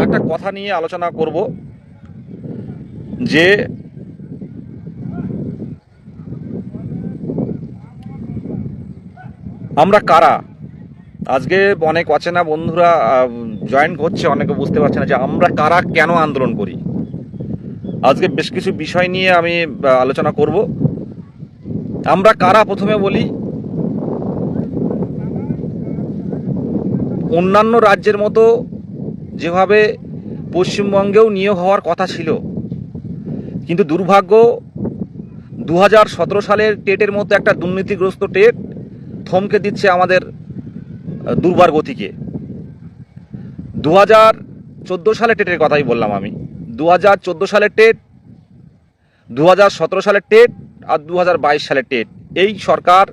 একটা কথা নিয়ে আলোচনা করব যে আমরা কারা। আজকে অনেক অচেনা বন্ধুরা জয়েন করছে, অনেকে বুঝতে পারছে না যে আমরা কারা, কেন আন্দোলন করি। আজকে বেশ কিছু বিষয় নিয়ে আমি আলোচনা করব। আমরা কারা প্রথমে বলি। অন্যান্য রাজ্যের মতো যেভাবে পশ্চিমবঙ্গেও নিয়োগ হওয়ার কথা ছিল, কিন্তু দুর্ভাগ্য 2017 সালের টেটের মতো একটা দুর্নীতিগ্রস্ত টেট থমকে দিচ্ছে আমাদের দুর্বার গতিকে। 2014 সালের টেটের কথাই বললাম আমি। 2014 সালের টেট, 2017 সালের টেট আর 2022 সালের টেট। এই সরকার,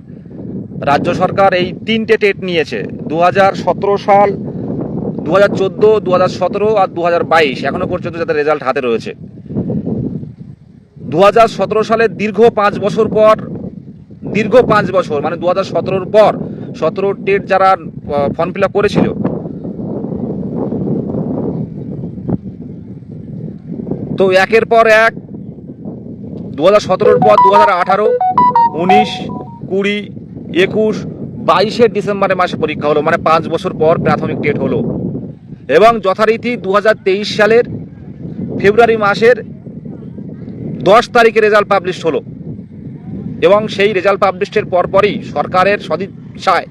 রাজ্য সরকার এই তিনটে টেট নিয়েছে। 2017 সাল, 2014, 2017 আর 2022 এখনো পর্যন্ত যাদের রেজাল্ট হাতে রয়েছে। 2017 সালের দীর্ঘ 5 বছর পর, দীর্ঘ 5 বছর মানে 2017 পর 17 টেট যারা ফর্ম ফিল আপ করেছিল, তো একের পর এক 2017 পর 2018, 19, 20, 21, 22 ডিসেম্বরে মাসে পরীক্ষা হলো, মানে 5 বছর পর প্রাথমিক টেট হলো। এবং যথারীতি 2023 সালের ফেব্রুয়ারি মাসের 10 তারিখে রেজাল্ট পাবলিশ হলো। এবং সেই রেজাল্ট পাবলিশের পরপরই সরকারের সদিচ্ছায়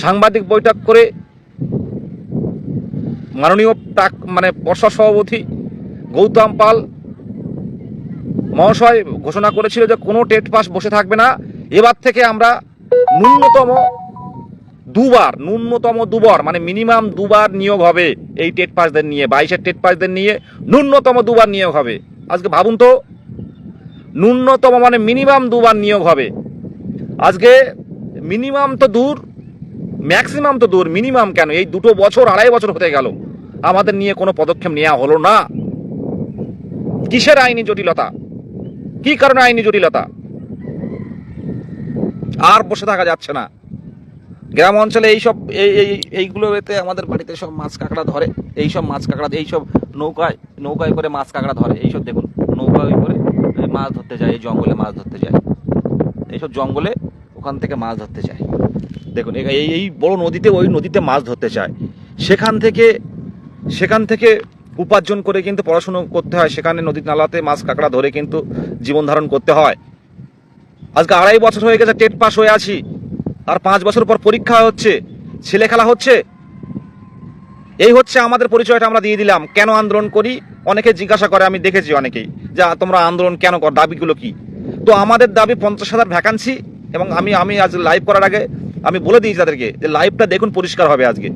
সাংবাদিক বৈঠক করে মাননীয় পর্ষদ সভাপতি গৌতম পাল মহাশয় ঘোষণা করেছিল যে কোনো টেট পাস বসে থাকবে না। এবার থেকে আমরা ন্যূনতম দুবার মানে মিনিমাম দুবার নিয়োগ হবে এই টেট পাসদের নিয়ে। 22-এর টেট পাসদের নিয়ে ন্যূনতম দুবার নিয়োগ হবে। আজকে ভাবুন তো, ন্যূনতম মানে মিনিমাম দুবার নিয়োগ হবে। আজকে মিনিমাম তো দূর, ম্যাক্সিমাম তো দূর, মিনিমাম কেন? এই 2 বছর 2.5 বছর হতে গেল, আমাদের নিয়ে কোনো পদক্ষেপ নেওয়া হলো না। কিসের আইনি জটিলতা? কি কারণে আইনি জটিলতা? আর বসে থাকা যাচ্ছে না। গ্রাম অঞ্চলে এইসব এইগুলোতে আমাদের বাড়িতে সব মাছ কাঁকড়া ধরে, এইসব মাছ কাঁকড়া, এইসব নৌকায় করে মাছ কাঁকড়া ধরে। এইসব দেখুন, নৌকায় করে মাছ ধরতে যায়, এই জঙ্গলে মাছ ধরতে যায়, এইসব জঙ্গলে ওখান থেকে মাছ ধরতে যায়। দেখুন এই বড় নদীতে, ওই নদীতে মাছ ধরতে চায়, সেখান থেকে উপার্জন করে কিন্তু পড়াশুনো করতে হয়, সেখানে নদী নালাতে মাছ কাঁকড়া ধরে কিন্তু জীবন ধারণ করতে হয়। আজকে 2.5 বছর হয়ে গেছে টেট পাস হয়ে আছি, আর 5 বছর পর পরীক্ষা হচ্ছে, ছেলে খেলা হচ্ছে। এই হচ্ছে আমাদের পরিচয়টা আমরা দিয়ে দিলাম। কেন আন্দোলন করি? অনেকে জিজ্ঞাসা করে, আমি দেখেছি অনেকেই, যে তোমরা আন্দোলন কেন কর, দাবিগুলো কি? তো আমাদের দাবি 50,000 ভ্যাকান্সি। এবং আমি আজ লাইভ করার আগে আমি বলে দিয়েছি তাদেরকে যে লাইভটা দেখুন, পরিষ্কার হবে আজকে,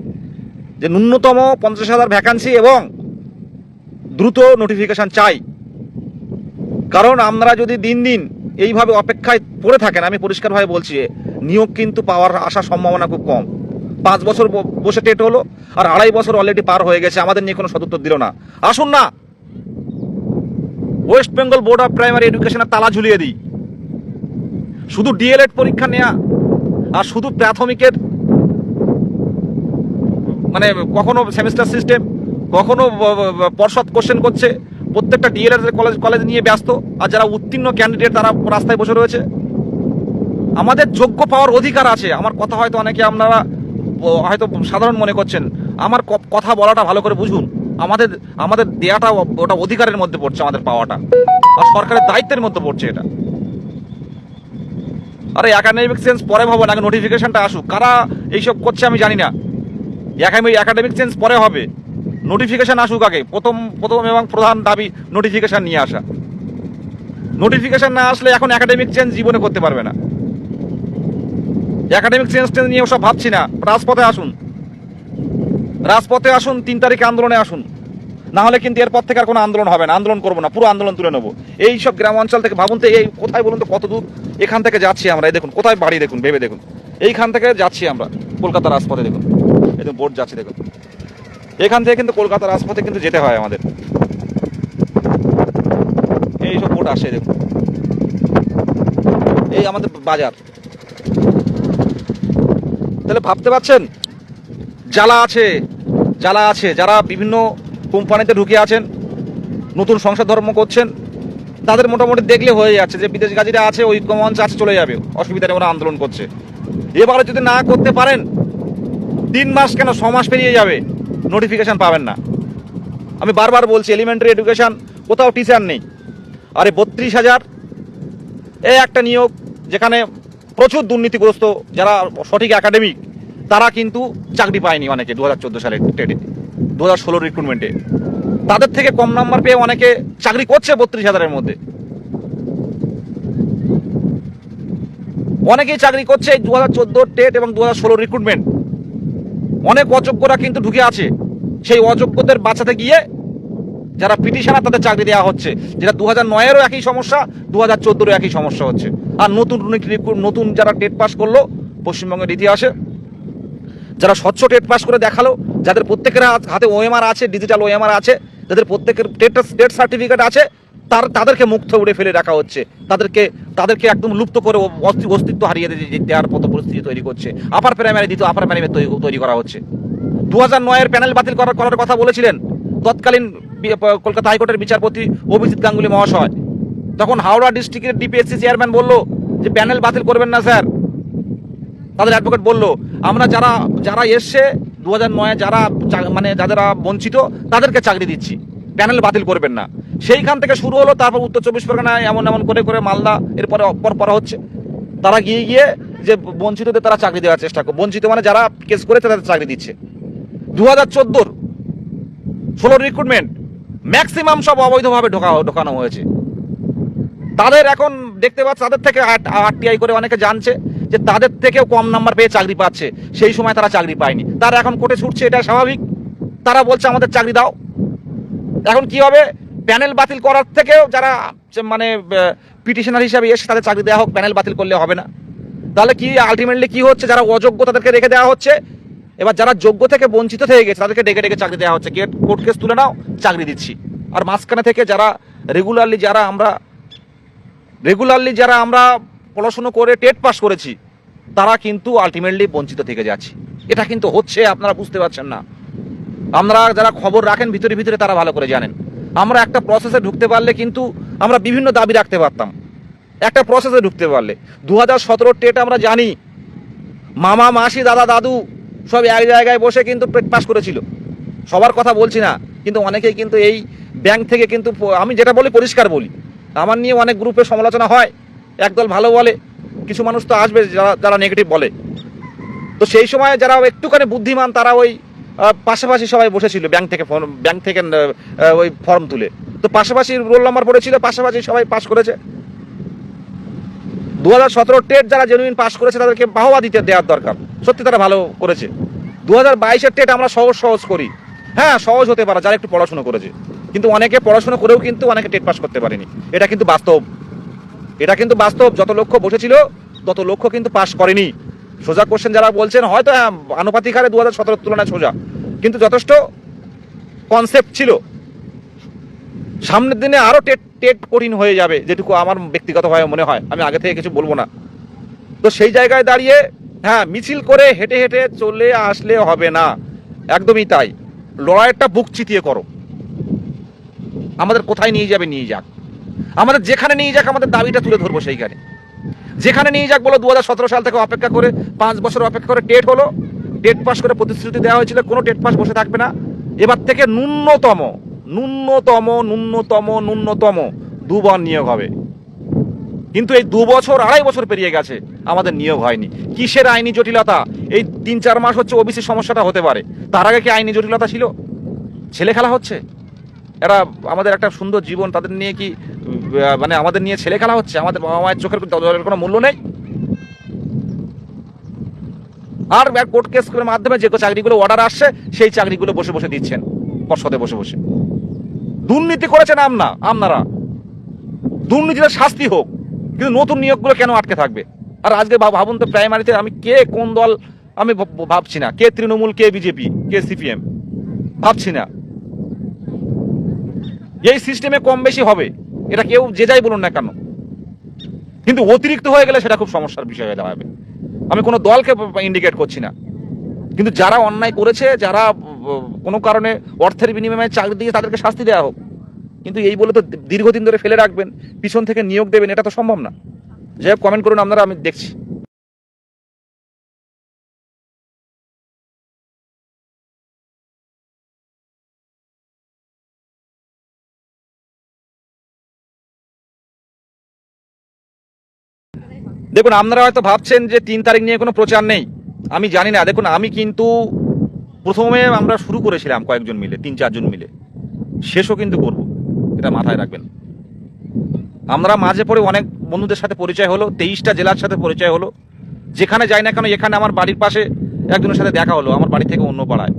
যে ন্যূনতম 50,000 ভ্যাকান্সি এবং দ্রুত নোটিফিকেশন চাই। কারণ আপনারা যদি দিন দিন এইভাবে অপেক্ষায় পড়ে থাকেন, আমি পরিষ্কারভাবে বলছি, নিয়োগ কিন্তু পাওয়ার আসার সম্ভাবনা খুব কম। 5 বছর বসে টেট হলো, আর 2.5 বছর অলরেডি পার হয়ে গেছে, আমাদের নিয়ে কোনো সদুত্তর দিল না। আসুন না, West Bengal board of primary এডুকেশনের তালা ঝুলিয়ে দিই। শুধু ডিএলএড পরীক্ষা নেওয়া আর শুধু প্রাথমিকের মানে কখনো সেমিস্টার সিস্টেম, কখনো পর্ষদ কোশ্চেন করছে, প্রত্যেকটা ডিএলএড কলেজ নিয়ে ব্যস্ত। আর যারা উত্তীর্ণ ক্যান্ডিডেট তারা রাস্তায় বসে রয়েছে। আমাদের যোগ্য পাওয়ার অধিকার আছে। আমার কথা হয়তো অনেকে আপনারা হয়তো সাধারণ মনে করছেন, আমার কথা বলাটা ভালো করে বুঝুন। আমাদের দেয়াটা ওটা অধিকারের মধ্যে পড়ছে, আমাদের পাওয়াটা, আর সরকারের দায়িত্বের মধ্যে পড়ছে এটা। আরে একাডেমিক সেন্স পরে ভাবো না, আগে নোটিফিকেশনটা আসুক। কারা এইসব করছে আমি জানি না, একাডেমিক সেন্স পরে হবে, নোটিফিকেশন আসুক আগে। প্রথম এবং প্রধান দাবি নোটিফিকেশন নিয়ে আসা। নোটিফিকেশন না আসলে এখন একাডেমিক চেঞ্জ জীবনে করতে পারবে না। একাডেমিক চেঞ্জ নিয়ে ওসব ভাবছি না। রাজপথে আসুন, 3 তারিখে আন্দোলনে আসুন। না হলে কিন্তু এরপর থেকে আর কোনো আন্দোলন হবে না। আন্দোলন করবো না, পুরো আন্দোলন তুলে নেবো। এই সব গ্রাম অঞ্চল থেকে ভাবুন তো, এই কোথায় বলুন তো, কত দূর এখান থেকে যাচ্ছি আমরা। এই দেখুন কোথায় বাড়ি, দেখুন ভেবে দেখুন, এইখান থেকে যাচ্ছি আমরা কলকাতার রাজপথে। দেখুন এই বোট যাচ্ছে, দেখুন এখান থেকে কিন্তু কলকাতার রাজপথে কিন্তু যেতে হয় আমাদের। এইসব বোট আসে, দেখুন এই আমাদের বাজার। তাহলে ভাবতে পারছেন জ্বালা আছে, যারা বিভিন্ন কোম্পানিতে ঢুকে আছেন, নতুন সংসার ধর্ম করছেন, তাদের মোটামুটি দেখলে হয়ে যাচ্ছে যে বিদেশ গাজীরা আছে, ঐক্যমঞ্চ আছে, চলে যাবে, অসুবিধা নেই, ওরা আন্দোলন করছে। এবারে যদি না করতে পারেন 3 মাস কেন 6 মাস পেরিয়ে যাবে, নোটিফিকেশান পাবেন না। আমি বারবার বলছি এলিমেন্টারি এডুকেশান কোথাও টিচার নেই। আরে 32,000 এই একটা নিয়োগ, যেখানে প্রচুর দুর্নীতিগ্রস্ত যারা সঠিক একাডেমিক তারা কিন্তু চাকরি পায়নি অনেকে 2014 সালের টেটে, 2016 রিক্রুটমেন্টে। তাদের থেকে কম নাম্বার পেয়ে অনেকে চাকরি করছে 32,000-এর মধ্যে। অনেকেই চাকরি করছে এই 2014 টেট এবং 2016 রিক্রুটমেন্ট। অনেক অযোগ্যরা কিন্তু ঢুকে আছে, সেই অযোগ্যদের বাঁচাতে গিয়ে যারা পিটিশনার তাদের চাকরি দেওয়া হচ্ছে, যেটা 2009-এরও একই সমস্যা, 2014-এরও একই সমস্যা হচ্ছে। আর নতুন যারা টেট পাস করলো পশ্চিমবঙ্গের ইতিহাসে, যারা স্বচ্ছ টেট পাস করে দেখালো, যাদের প্রত্যেকের হাতে ওএমআর আছে, ডিজিটাল ওএমআর আছে, যাদের প্রত্যেকের টেট সার্টিফিকেট আছে, তাদেরকে মুক্ত উড়ে ফেলে রাখা হচ্ছে, তাদেরকে একদম লুপ্ত করে অস্তিত্ব হারিয়ে দেওয়ার মতো পরিস্থিতি তৈরি করছে। আপার প্রাইমারি দ্বিতীয় আপার প্রাইমারি তৈরি করা হচ্ছে। 2009-এর প্যানেল বাতিল করার কথা বলেছিলেন তৎকালীন কলকাতা হাইকোর্টের বিচারপতি অভিজিৎ গাঙ্গুলি মহাশয়। তখন হাওড়া ডিস্ট্রিক্টের ডিপিএসসি চেয়ারম্যান বলল যে প্যানেল বাতিল করবেন না স্যার। তাদের অ্যাডভোকেট বলল আমরা যারা এসছে 2009-এ যারা বঞ্চিত তাদেরকে চাকরি দিচ্ছি, প্যানেল বাতিল করবেন না। সেইখান থেকে শুরু হলো। তারপর উত্তর 24 পরগনায় এমন করে মালদা এরপরে পর হচ্ছে। তারা গিয়ে যে বঞ্চিতদের তারা চাকরি দেওয়ার চেষ্টা করে, বঞ্চিত মানে যারা কেস করেছে তাদের চাকরি দিচ্ছে। 2014 16 রিক্রুটমেন্ট ম্যাক্সিমাম সব অবৈধভাবে ঢোকানো হয়েছে। তাদের এখন দেখতে পাচ্ছে তাদের থেকে আরটিআই করে অনেকে জানছে যে তাদের থেকেও কম নাম্বার পেয়ে চাকরি পাচ্ছে, সেই সময় তারা চাকরি পায়নি। তারা এখন কোর্টে ছুটছে, এটা স্বাভাবিক। তারা বলছে আমাদের চাকরি দাও। এখন কি হবে, প্যানেল বাতিল করার থেকেও যারা পিটিশনার হিসাবে এসে তাদের চাকরি দেওয়া হোক, প্যানেল বাতিল করলে হবে না। তাহলে কি আলটিমেটলি কি হচ্ছে, যারা অযোগ্য তাদেরকে রেখে দেওয়া হচ্ছে, এবার যারা যোগ্য থেকে বঞ্চিত হয়ে গেছে তাদেরকে ডেকে চাকরি দেওয়া হচ্ছে, কোর্ট কেস তুলে নাও, চাকরি দিচ্ছি। আর মাঝখানে থেকে যারা রেগুলারলি যারা আমরা পড়াশুনো করে টেট পাস করেছি তারা কিন্তু আলটিমেটলি বঞ্চিত থেকে যাচ্ছি। এটা কিন্তু হচ্ছে, আপনারা বুঝতে পারছেন না। আমরা যারা খবর রাখেন ভিতরে তারা ভালো করে জানেন। আমরা একটা প্রসেসে ঢুকতে পারলে কিন্তু আমরা বিভিন্ন দাবি রাখতে পারতাম। একটা প্রসেসে ঢুকতে পারলে 2017 টেট আমরা জানি, মামা মাসি দাদা দাদু সব এক জায়গায় বসে কিন্তু টেট পাস করেছিল। সবার কথা বলছি না, কিন্তু অনেকেই কিন্তু এই ব্যাংক থেকে কিন্তু, আমি যেটা বলি পরিষ্কার বলি, আমার নিয়ে অনেক গ্রুপে সমালোচনা হয়, একদল ভালো বলে, কিছু মানুষ তো আসবে যারা নেগেটিভ বলে। তো সেই সময় যারা একটুখানি বুদ্ধিমান তারা ওই পাশাপাশি সবাই বসেছিল ব্যাংক থেকে ওই ফর্ম তুলে, তো পাশাপাশি রোল নাম্বার পড়েছিল, পাশাপাশি সবাই পাস করেছে। 2017 টেট যারা জেনুইন পাস করেছে তাদেরকে বাহবা দেওয়ার দরকার, সত্যি তারা ভালো করেছে। 2022-এর টেট আমরা সহজ করি, হ্যাঁ সহজ হতে পারে যারা একটু পড়াশোনা করেছে, কিন্তু অনেকে পড়াশোনা করেও কিন্তু অনেকে টেট পাস করতে পারেনি। এটা কিন্তু বাস্তব। যত লক্ষ্য বসেছিল তত লক্ষ্য কিন্তু পাস করেনি। সোজা কোশ্চেন যারা বলছেন হয়তো আনুপাতিক হারে 2017 তুলনায় সোজা, কিন্তু যথেষ্ট কনসেপ্ট ছিল। সামনের দিনে আরো টেট কঠিন হয়ে যাবে, যেটুকু আমার ব্যক্তিগতভাবে মনে হয়, আমি আগে থেকে কিছু বলবো না। তো সেই জায়গায় দাঁড়িয়ে মিছিল করে হেঁটে চলে আসলে হবে না, একদমই তাই। লড়াইটা বুক চিতিয়ে করো। আমাদের কোথায় নিয়ে যাক, আমাদের যেখানে নিয়ে যাক, আমাদের দাবিটা তুলে ধরবো সেইখানে। যেখানে নিয়ে যাক বলো, 2017 সাল থেকে অপেক্ষা করে 5 বছর অপেক্ষা করে টেট হলো, টেট পাস করে প্রতিশ্রুতি দেওয়া হয়েছিল কোনো টেট পাস বসে থাকবে না। এবার থেকে ন্যূনতম 2 বার নিয়োগ হবে। কিন্তু এই 2 বছর 2.5 বছর পেরিয়ে গেছে, আমাদের নিয়োগ হয়নি। কিসের আইনি জটিলতা? এই 3-4 মাস হচ্ছে ওবিসি সমস্যাটা হতে পারে, তার আগে কি আইনি জটিলতা ছিল? ছেলে খেলা হচ্ছে, এরা আমাদের একটা সুন্দর জীবন, তাদের নিয়ে কি আমাদের নিয়ে ছেলে খেলা হচ্ছে? আমাদের বাবা মায়ের চোখের কোনো মূল্য নেই? আর কোর্ট কেস করে মাধ্যমে যে চাকরিগুলো অর্ডার আসছে সেই চাকরিগুলো বসে দিচ্ছেন পর্ষদে বসে। দুর্নীতি করেছেন আপনারা, দুর্নীতির শাস্তি হোক, কিন্তু নতুন নিয়োগগুলো কেন আটকে থাকবে? আর আজকে ভাবুন তো, প্রাইমারিতে আমি কে কোন দল আমি ভাবছি না, কে তৃণমূল, কে বিজেপি, কে সিপিএম, ভাবছি না। এই সিস্টেমে কম বেশি হবে, এটা কেউ যে যাই বলুন না কেন, কিন্তু অতিরিক্ত হয়ে গেলে সেটা খুব সমস্যার বিষয় হয়ে দাঁড়াবে। আমি কোনো দলকে ইন্ডিকেট করছি না, কিন্তু যারা অন্যায় করেছে, যারা কোনো কারণে অর্থের বিনিময়ে চাকরি দিয়ে তাদেরকে শাস্তি দেওয়া হোক, কিন্তু এই বলে তো দীর্ঘদিন ধরে ফেলে রাখবেন, পিছন থেকে নিয়োগ দেবেন, এটা তো সম্ভব না। যাই হোক, কমেন্ট করুন আপনারা, আমি দেখছি। দেখুন, আপনারা হয়তো ভাবছেন যে 3 তারিখ নিয়ে কোনো প্রচার নেই, আমি জানি না। দেখুন, আমি কিন্তু প্রথমে আমরা শুরু করেছিলাম কয়েকজন মিলে, 3-4 জন মিলে, শেষও কিন্তু করব, এটা মাথায় রাখবেন। আমরা মাঝে পড়ে অনেক বন্ধুদের সাথে পরিচয় হলো, 23টা জেলার সাথে পরিচয় হলো, যেখানে যাই না কেন। এখানে আমার বাড়ির পাশে একজনের সাথে দেখা হলো, আমার বাড়ি থেকে অন্য পাড়ায়।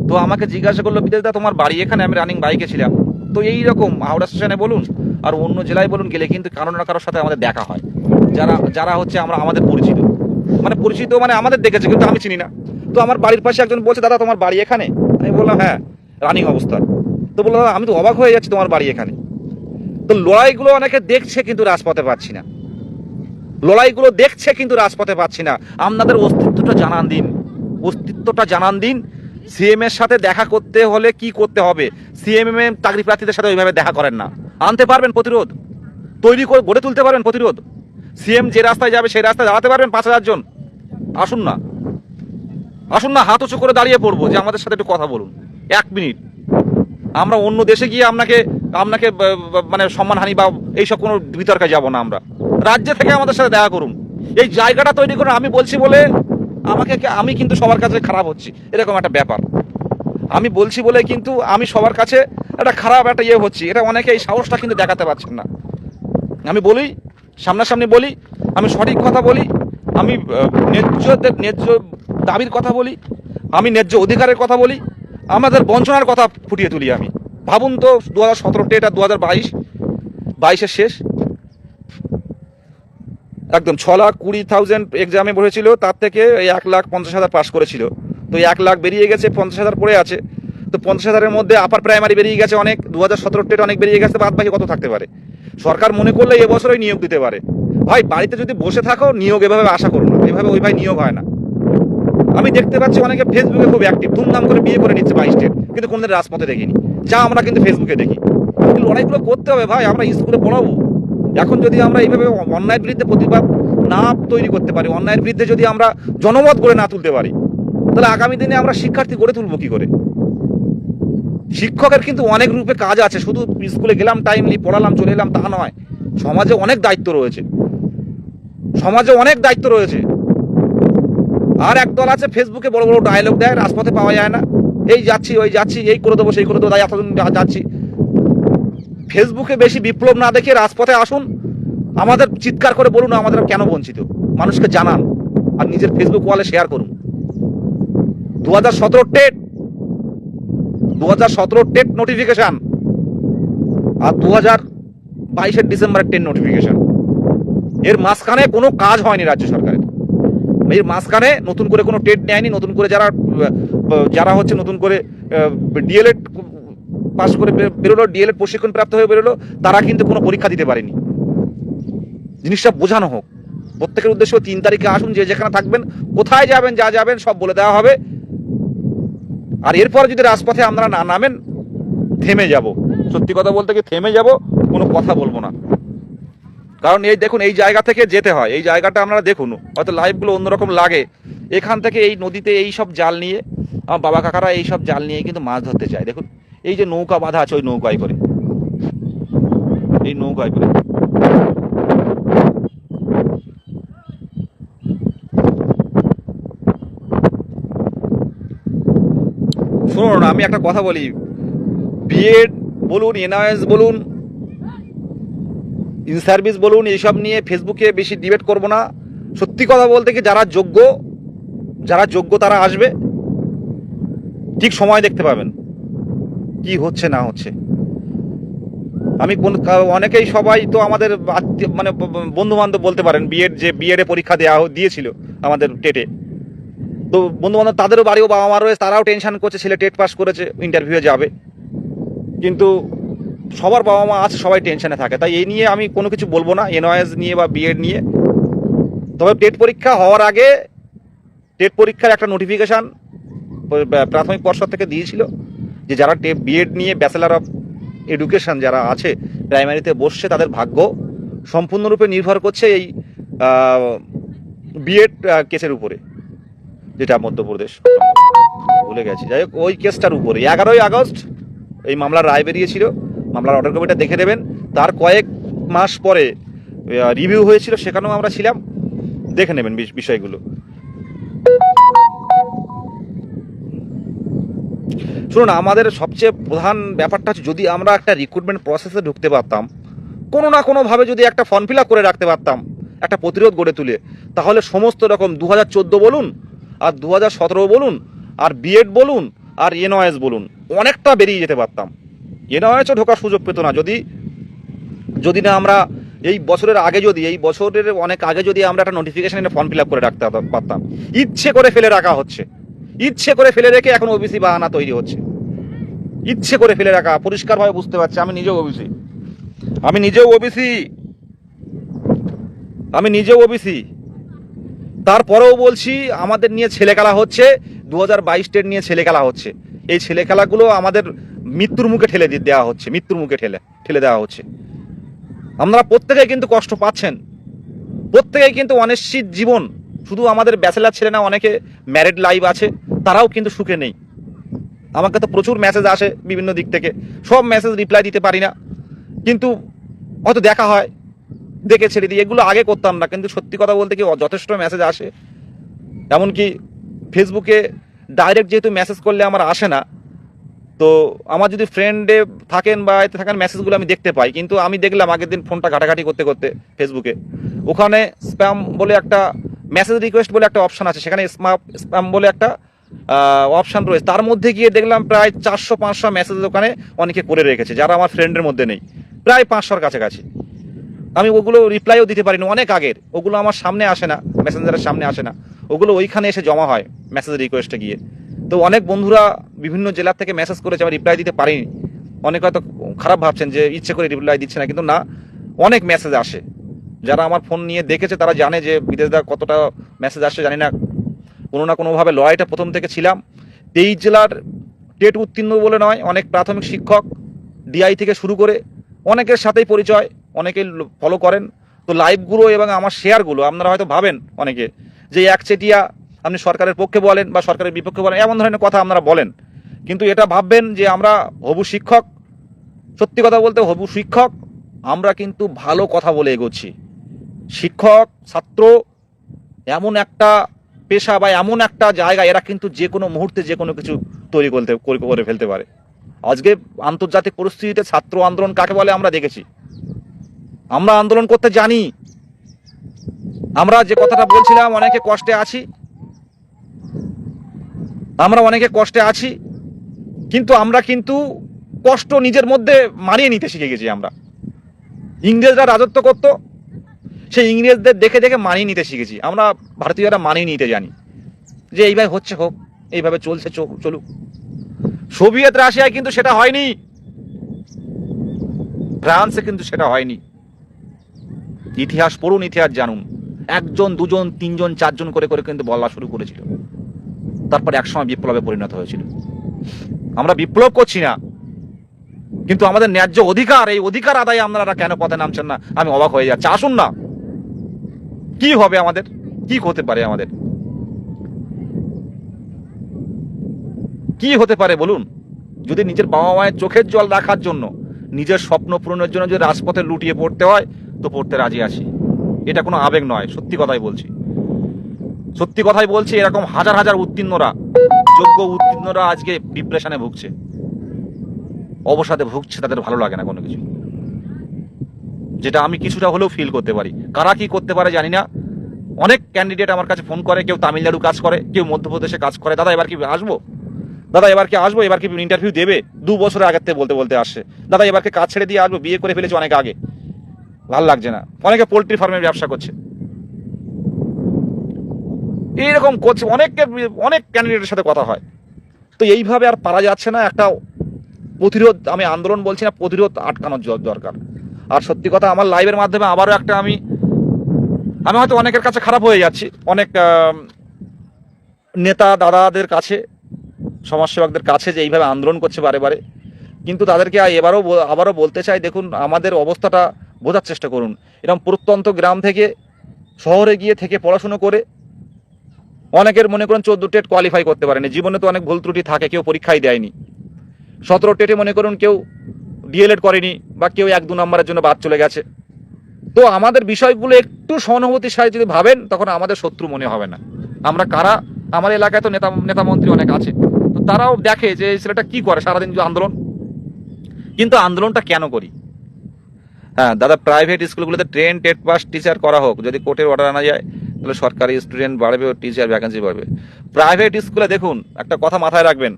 তো আমাকে জিজ্ঞাসা করলো, বিদেশদা তোমার বাড়ি এখানে? আমি রানিং বাইকে ছিলাম। তো এই রকম হাওড়া স্টেশনে বলুন আর অন্য জেলায় বলুন গেলে কিন্তু কারো না কারোর সাথে আমাদের দেখা হয়, যারা যারা হচ্ছে আমাদের পরিচিত, মানে আমাদের দেখেছে কিন্তু আমি চিনি না। তো আমার বাড়ির পাশে একজন বলছে, দাদা তোমার বাড়ি এখানে? আমি বললাম হ্যাঁ, রানিং অবস্থা। তো বললো, দাদা আমি তো অবাক হয়ে যাচ্ছি, তোমার বাড়ি এখানে। তো লড়াইগুলো অনেকে দেখছে কিন্তু রাজপথে পাচ্ছি না, লড়াইগুলো দেখছে কিন্তু রাজপথে পাচ্ছি না। আপনাদের অস্তিত্বটা জানান দিন, অস্তিত্বটা জানান দিন। সিএম এর সাথে দেখা করতে হলে কি করতে হবে? সিএম চাকরি প্রার্থীদের সাথে ওইভাবে দেখা করেন না। আনতে পারবেন প্রতিরোধ, তৈরি করে গড়ে তুলতে পারবেন প্রতিরোধ। সিএম যে রাস্তায় যাবে সেই রাস্তায় দাঁড়াতে পারবেন 5000 জন। আসুন না, আসুন না, হাত উঁচু করে দাঁড়িয়ে পড়বো যে আমাদের সাথে একটু কথা বলুন 1 মিনিট। আমরা অন্য দেশে গিয়ে আপনাকে মানে সম্মানহানি বা এইসব কোনো বিতর্কে যাব না। আমরা রাজ্য থেকে আমাদের সাথে দেখা করুন, এই জায়গাটা তৈরি করুন। আমি বলছি বলে আমি কিন্তু সবার কাছে খারাপ হচ্ছি, এরকম একটা ব্যাপার। আমি বলছি বলে কিন্তু আমি সবার কাছে একটা খারাপ একটা হচ্ছি, এটা অনেকে এই সাহসটা কিন্তু দেখাতে পারছেন না। আমি বলি, সামনাসামনি বলি, আমি সঠিক কথা বলি, আমি ন্যায্য দাবির কথা বলি, আমি ন্যায্য অধিকারের কথা বলি, আমাদের বঞ্চনার কথা ফুটিয়ে তুলি। আমি ভাবুন তো, 2017 এটা 2022-এর শেষ, একদম 6,20,000 এক্সামে বসেছিল, তার থেকে 1,50,000 পাস করেছিল। তো 1 লাখ বেরিয়ে গেছে, 50,000 পড়ে আছে। তো 50,000-এর মধ্যে আপার প্রাইমারি বেরিয়ে গেছে অনেক, 2017 টেট অনেক বেরিয়ে গেছে, বাদ বাকি কত থাকতে পারে? সরকার মনে করলে এবছরই নিয়োগ দিতে পারে। ভাই, বাড়িতে যদি বসে থাকো, নিয়োগ এভাবে আশা করো না, এভাবে ওই ভাই নিয়োগ হয় না। আমি দেখতে পাচ্ছি অনেকে ফেসবুকে খুব অ্যাক্টিভ, ধুমধাম করে বিয়ে করে নিচ্ছে 22 টেট, কিন্তু কোনদিন রাজপথে দেখিনি, যা আমরা কিন্তু ফেসবুকে দেখি। লড়াইগুলো করতে হবে ভাই, আমরা স্কুলে পড়াবো। এখন যদি আমরা এইভাবে অন্যায়ের বিরুদ্ধে প্রতিবাদ না তৈরি করতে পারি, অন্যায়ের বিরুদ্ধে যদি আমরা জনমত গড়ে না তুলতে পারি, তাহলে আগামী দিনে আমরা শিক্ষার্থী গড়ে তুলবো কি করে? শিক্ষকের কিন্তু অনেক রূপে কাজ আছে, শুধু স্কুলে গেলাম, টাইমলি পড়ালাম, চলে এলাম তা নয়। সমাজে অনেক দায়িত্ব রয়েছে, সমাজে অনেক দায়িত্ব রয়েছে। আর একদল আছে ফেসবুকে বড় বড় ডায়লগ দেয়, রাজপথে পাওয়া যায় না, এই যাচ্ছি ওই যাচ্ছি, এই করে দেবো সেই করে দেবো, তাই এতদিন যাচ্ছি। ফেসবুকে বেশি বিপ্লব না দেখে রাজপথে আসুন, আমাদের চিৎকার করে বলুন আমাদের কেন বঞ্চিত, মানুষকে জানান, আর নিজের ফেসবুক ওয়ালে শেয়ার করুন। 2017 টেট, 2017 টেট নোটিফিকেশন, আর 2022-এর ডিসেম্বরের টেট নোটিফিকেশন। এর মাঝখানে কোনো কাজ হয়নি রাজ্য সরকারের। এর মাঝখানে নতুন করে কোনো টেট নেয়নি, নতুন করে যারা হচ্ছে নতুন করে ডিএলএড পাস করে বেরোলো, ডিএলএড প্রশিক্ষণ প্রাপ্ত হয়ে বেরোলো, তারা কিন্তু কোনো পরীক্ষা দিতে পারেনি। জিনিসটা বোঝানো হোক প্রত্যেকের উদ্দেশ্য। 3 তারিখে আসুন, যে যেখানে থাকবেন, কোথায় যাবেন, যা যাবেন সব বলে দেওয়া হবে। আর এরপরে যদি রাজপথে আমরা না নামেন, থেমে যাব। সত্যি কথা বলতে কি থেমে যাব, কোনো কথা বলবো না। কারণ এই দেখুন, এই জায়গা থেকে যেতে হয়, এই জায়গাটা আপনারা দেখুন, হয়তো লাইভগুলো অন্যরকম লাগে। এখান থেকে এই নদীতে এই সব জাল নিয়ে, আমার বাবা কাকারা এই সব জাল নিয়ে কিন্তু মাছ ধরতে যায়। দেখুন, এই যে নৌকা বাঁধা আছে, ওই নৌকায় করে, এই নৌকায় করে। শুনুন, আমি একটা কথা বলি, বিএড বলুন, এনআইএস বলুন, ইন সার্ভিস বলুন, এইসব নিয়ে ফেসবুকে বেশি ডিবেট করব না। সত্যি কথা বলতে কি, যারা যোগ্য তারা আসবে, ঠিক সময় দেখতে পাবেন কি হচ্ছে না হচ্ছে। আমি অনেকেই, সবাই তো আমাদের মানে বন্ধু বান্ধব বলতে পারেন, বিএডে পরীক্ষা দিয়েছিল আমাদের টেটে। তো বন্ধু বান্ধব, তাদেরও বাড়িও বাবা মা রয়েছে, তারাও টেনশন করছে, ছেলে টেট পাস করেছে, ইন্টারভিউয়ে যাবে। কিন্তু সবার বাবা মা আছে, সবাই টেনশনে থাকে। তাই এই নিয়ে আমি কোনো কিছু বলবো না, এনওএস নিয়ে বা বিএড নিয়ে। তবে টেট পরীক্ষা হওয়ার আগে, টেট পরীক্ষার একটা নোটিফিকেশান প্রাথমিক পর্ষদ থেকে দিয়েছিল যে যারা বিএড নিয়ে ব্যাচেলার অফ এডুকেশন যারা আছে প্রাইমারিতে বসছে তাদের ভাগ্য সম্পূর্ণরূপে নির্ভর করছে এই বিএড কেসের উপরে, যেটা মধ্যপ্রদেশ ভুলে গেছি, যাই হোক ওই কেসটার উপরে 11ই আগস্ট এই মামলার রায় বেরিয়েছিল। মামলার অর্ডার কপিটা দেখে নেবেন। তার কয়েক মাস পরে রিভিউ হয়েছিল, সেখানেও আমরা ছিলাম, দেখে নেবেন বিষয়গুলো। শুনুন, আমাদের সবচেয়ে প্রধান ব্যাপারটা হচ্ছে যদি আমরা একটা রিক্রুটমেন্ট প্রসেসে ঢুকতে পারতাম, কোনো না কোনোভাবে যদি একটা ফর্ম ফিল আপ করে রাখতে পারতাম, একটা প্রতিরোধ গড়ে তুলে, তাহলে সমস্ত রকম 2014 বলুন আর 2017 বলুন আর বিএড বলুন আর এনওএস বলুন অনেকটা বেরিয়ে যেতে পারতাম। এনওএসও ঢোকার সুযোগ পেত না যদি না আমরা এই বছরের আগে, এই বছরের অনেক আগে যদি আমরা একটা নোটিফিকেশন ফর্ম ফিল আপ করে রাখতে পারতাম। ইচ্ছে করে ফেলে রাখা হচ্ছে, ইচ্ছে করে ফেলে রেখে এখন ওবিসি বাহানা তৈরি হচ্ছে। ইচ্ছে করে ফেলে রাখা, পরিষ্কারভাবে বুঝতে পারছি। আমি নিজেও ওবিসি, তারপরেও বলছি আমাদের নিয়ে ছেলে খেলা হচ্ছে, 2022 টেট নিয়ে ছেলে খেলা হচ্ছে। এই ছেলে খেলাগুলো আমাদের মৃত্যুর মুখে ঠেলে দেওয়া হচ্ছে। আমরা প্রত্যেকেই কিন্তু কষ্ট পাচ্ছেন, প্রত্যেকেই কিন্তু অনিশ্চিত জীবন। শুধু আমাদের ব্যাচেলার ছেলে না, অনেকে ম্যারিড লাইফ আছে, তারাও কিন্তু সুখে নেই। আমাকে তো প্রচুর মেসেজ আসে বিভিন্ন দিক থেকে, সব মেসেজ রিপ্লাই দিতে পারি না, কিন্তু হয়তো দেখা হয়, দেখে ছেড়ে দিই। এগুলো আগে করতাম না, কিন্তু সত্যি কথা বলতে কি যথেষ্ট মেসেজ আসে। এমনকি ফেসবুকে ডাইরেক্ট যেহেতু মেসেজ করলে আমার আসে না, তো আমার যদি ফ্রেন্ডে থাকেন বা এতে থাকেন মেসেজগুলো আমি দেখতে পাই। কিন্তু আমি দেখলাম আগের দিন ফোনটা ঘাটাঘাটি করতে ফেসবুকে, ওখানে স্প্যাম বলে একটা মেসেজ রিকোয়েস্ট বলে একটা অপশান আছে, সেখানে স্প্যাম বলে একটা অপশান রয়েছে। তার মধ্যে গিয়ে দেখলাম প্রায় 400-500 মেসেজ ওখানে অনেকে করে রেখেছে, যারা আমার ফ্রেন্ডের মধ্যে নেই, প্রায় 500-র কাছাকাছি। আমি ওগুলো রিপ্লাইও দিতে পারিনি, অনেক আগের, ওগুলো আমার সামনে আসে না, মেসেঞ্জারের সামনে আসে না, ওগুলো ওইখানে এসে জমা হয় মেসেজ রিকোয়েস্টে গিয়ে। তো অনেক বন্ধুরা বিভিন্ন জেলার থেকে মেসেজ করেছে, আমি রিপ্লাই দিতে পারিনি। অনেক হয়তো খারাপ ভাবছেন যে ইচ্ছে করে রিপ্লাই দিচ্ছে না, কিন্তু না, অনেক মেসেজ আসে। যারা আমার ফোন নিয়ে দেখেছে তারা জানে যে বিদেশদা কতটা মেসেজ আসে জানি না, কোনো না কোনোভাবে লড়াইটা প্রথম থেকে ছিলাম। 23 জেলার টেট উত্তীর্ণ বলে নয়, অনেক প্রাথমিক শিক্ষক ডিআই থেকে শুরু করে অনেকের সাথেই পরিচয়, অনেকে ফলো করেন। তো লাইভগুলো এবং আমার শেয়ারগুলো আপনারা হয়তো ভাবেন অনেকে যে একচেটিয়া আপনি সরকারের পক্ষে বলেন বা সরকারের বিপক্ষে বলেন, এমন ধরনের কথা আপনারা বলেন, কিন্তু এটা ভাববেন যে আমরা হবু শিক্ষক। সত্যি কথা বলতে হবু শিক্ষক আমরা কিন্তু ভালো কথা বলে এগোচ্ছি। শিক্ষক ছাত্র এমন একটা পেশা বা এমন একটা জায়গা, এরা কিন্তু যে কোনো মুহূর্তে যে কোনো কিছু তৈরি করে ফেলতে পারে। আজকে আন্তর্জাতিক পরিস্থিতিতে ছাত্র আন্দোলন কাকে বলে আমরা দেখেছি, আমরা আন্দোলন করতে জানি। আমরা যে কথাটা বলছিলাম অনেকে কষ্টে আছি, কিন্তু আমরা কিন্তু কষ্ট নিজের মধ্যে মানিয়ে নিতে শিখে গেছি। আমরা ইংরেজরা রাজত্ব করতো, সেই ইংরেজদের দেখে দেখে মানিয়ে নিতে শিখেছি। আমরা ভারতীয়রা মানিয়ে নিতে জানি যে এইভাবে হচ্ছে হোক, এইভাবে চলছে চলুক। সোভিয়েত রাশিয়ায় কিন্তু সেটা হয়নি, ফ্রান্সে কিন্তু সেটা হয়নি। ইতিহাস পড়ুন, ইতিহাস জানুন। 1 জন 2 জন 3 জন 4 জন করে করে কিন্তু বলা শুরু করেছিল, তারপর একসময় বিপ্লবে পরিণত হয়েছিল। আমরা বিপ্লব করছি না, কিন্তু আমাদের ন্যায্য অধিকার, এই অধিকার আদায়ে আপনারা কেন পথে নামছেন না, আমি অবাক হয়ে যাচ্ছি। আসুন না, কি হবে আমাদের, কি হতে পারে আমাদের, কি হতে পারে বলুন? যদি নিজের বাবা মায়ের চোখের জল রাখার জন্য, নিজের স্বপ্ন পূরণের জন্য যদি রাজপথে লুটিয়ে পড়তে হয়, তো পড়তে রাজি আছি। এটা কোনো আবেগ নয়, সত্যি কথাই বলছি। এরকম হাজার হাজার যোগ্য উত্তীর্ণরা আজকে ডিপ্রেশনে ভুগছে, অবসাদে ভুগছে, তাদের ভালো লাগে না কোনো কিছু, যেটা আমি কিছুটা হলেও ফিল করতে পারি। কারা কি করতে পারে জানি না। অনেক ক্যান্ডিডেট আমার কাছে ফোন করে, কেউ তামিলনাড়ু কাজ করে, কেউ মধ্যপ্রদেশে কাজ করে, দাদা এবার কি আসবো, এবার কি ইন্টারভিউ দেবে। 2 বছরের আগের থেকে বলতে আসছে, দাদা এবারকে কাজ ছেড়ে দিয়ে আসবো, বিয়ে করে ফেলেছি অনেক আগে, ভাল লাগছে না। অনেকে পোল্ট্রি ফার্মের ব্যবসা করছে, এইরকম করছে। অনেক ক্যান্ডিডেটের সাথে কথা হয়। তো এইভাবে আর পারা যাচ্ছে না। একটা প্রতিরোধ, আমি আন্দোলন বলছি না, প্রতিরোধ আটকানোর দরকার। আর সত্যি কথা, আমার লাইভের মাধ্যমে আবারও একটা আমি হয়তো অনেকের কাছে খারাপ হয়ে যাচ্ছি, অনেক নেতা দাদাদের কাছে সমাজসেবকদের কাছে যে এইভাবে আন্দোলন করছে বারে বারে, কিন্তু তাদেরকে আবারও বলতে চাই, দেখুন আমাদের অবস্থাটা বোঝার চেষ্টা করুন। এরকম প্রত্যন্ত গ্রাম থেকে শহরে গিয়ে থেকে পড়াশুনো করে অনেকের মনে করেন 14 টেট কোয়ালিফাই করতে পারেনি। জীবনে তো অনেক ভুল ত্রুটি থাকে, কেউ পরীক্ষাই দেয়নি। 17 টেটে মনে করুন কেউ ডিএলএড করেনি, বা কেউ 1-2 নম্বরের জন্য বাদ চলে গেছে। তো আমাদের বিষয়গুলো একটু সহানুভূতির সাথে যদি ভাবেন, তখন আমাদের শত্রু মনে হবে না। আমরা কারা, আমার এলাকায় তো নেতা মন্ত্রী অনেক আছে, তো তারাও দেখে যে এই ছেলেটা কি করে সারাদিন যে আন্দোলন। কিন্তু আন্দোলনটা কেন করি? হ্যাঁ দাদা, প্রাইভেট স্কুলগুলোতে টেট পাস টিচার করা হোক। যদি কোর্টের অর্ডার আনা যায় তাহলে সরকারি স্টুডেন্ট বাড়বে ও টিচার ভ্যাকেন্সি বাড়বে। প্রাইভেট স্কুলে দেখুন, একটা কথা মাথায় রাখবেন,